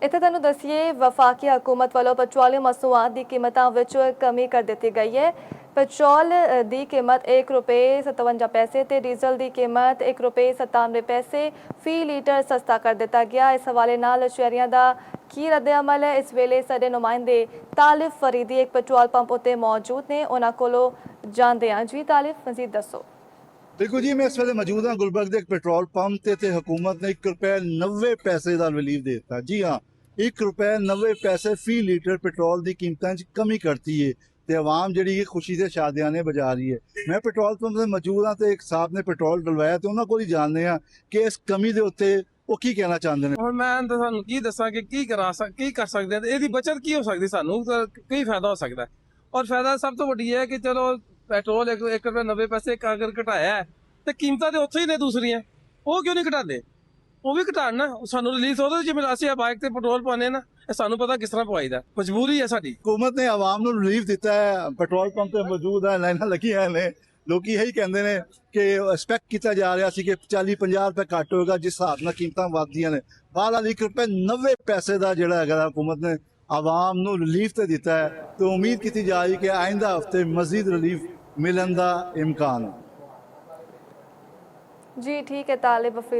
ਇੱਥੇ ਤੁਹਾਨੂੰ ਦੱਸੀਏ ਵਫਾਕੀ ਹਕੂਮਤ ਵੱਲੋਂ ਪੈਟਰੋਲੀਅਮ ਮਸਨੂਆਤ ਦੀ ਕੀਮਤਾਂ ਵਿੱਚ ਕਮੀ ਕਰ ਦਿੱਤੀ ਗਈ ਹੈ। ਪੈਟਰੋਲ ਦੀ ਕੀਮਤ ₹1.57 ਤੇ ਡੀਜ਼ਲ ਦੀ ਕੀਮਤ ₹1.97 ਫੀ ਲੀਟਰ ਸਸਤਾ ਕਰ ਦਿੱਤਾ ਗਿਆ। ਇਸ ਹਵਾਲੇ ਨਾਲ ਸ਼ਹਿਰੀਆਂ ਦਾ ਕੀ ਰੱਦ ਅਮਲ ਹੈ, ਇਸ ਵੇਲੇ ਸਾਡੇ ਨੁਮਾਇੰਦੇ ਤਾਲਿਬ ਫਰੀਦੀ ਇੱਕ ਪੈਟਰੋਲ ਪੰਪ ਉੱਤੇ ਮੌਜੂਦ ਨੇ, ਉਹਨਾਂ ਕੋਲੋਂ ਜਾਣਦੇ ਹਾਂ। ਜੀ ਤਾਲਿਬ, ਮਜ਼ੀਦ ਦੱਸੋ। बिल्कुल जी, मैं इस वे मौजूद हाँ गुलबर्ग के एक पेट्रोल पंप ते हुकूमत ने ₹1.90 का रिलीफ दे दिता। जी हाँ, ₹1.90 फी लीटर पेट्रोल की कीमतों च कमी करती है तो आवाम जी खुशी से शादियाने बजा रही है। मैं पेट्रोल पंप से मौजूद हाँ तो एक साहब ने पेट्रोल डलवाया तो उन्होंने को ही जानते हैं कि इस कमी के उत्ते वो की कहना चाहते हैं। ਹੁਣ ਮੈਂ ਤੁਹਾਨੂੰ ਕੀ ਦੱਸਾਂ ਕਿ ਕੀ ਕਰ ਸਕਦੇ ਆ, ਇਹਦੀ ਬਚਤ ਕੀ ਹੋ ਸਕਦੀ, ਸਾਨੂੰ ਕੀ ਫਾਇਦਾ ਹੋ ਸਕਦਾ। ਔਰ ਫਾਇਦਾ ਸਭ ਤੋਂ ਵੱਡੀ ਹੈ ਕਿ ਚਲੋ ਪੈਟਰੋਲ ₹1.90 ਅਗਰ ਘਟਾਇਆ ਹੈ ਤੇ ਕੀਮਤਾਂ ਤੇ ਉੱਥੇ ਹੀ ਨੇ ਦੂਸਰੀਆਂ, ਉਹ ਕਿਉਂ ਨਹੀਂ ਘਟਾਉਂਦੇ? ਉਹ ਵੀ ਘਟਾਣ ਨਾ, ਸਾਨੂੰ ਰਿਲੀਜ਼ ਉਹਦੇ ਜਿਵੇਂ ਅਸੀਂ ਬਾਈਕ ਤੇ ਪੈਟਰੋਲ ਪਾਉਂਦੇ ਨਾ, ਸਾਨੂੰ ਪਤਾ ਕਿਸ ਤਰ੍ਹਾਂ ਪਵਾਈਦਾ, ਮਜਬੂਰੀ ਹੈ ਸਾਡੀ। हुकूमत ने आवाम को रिलीफ दिता है, पेट्रोल पंप पे मौजूद है, लाइना लगियां ने, लोग यही कहते हैं कि एक्सपैक्ट किया जा रहा है कि 40-50 रुपए घट होगा जिस हिसाब से कीमत वधदियां ने। बहरहाल ₹1.90 का जोड़ा है हुकूमत ने आवाम को रिलीफ तो दिता है, तो उम्मीद की जा रही कि आइंदा हफ्ते मजीद रिलीफ मिलने का इम्कान है। जी ठीक है तालिब फरीदी।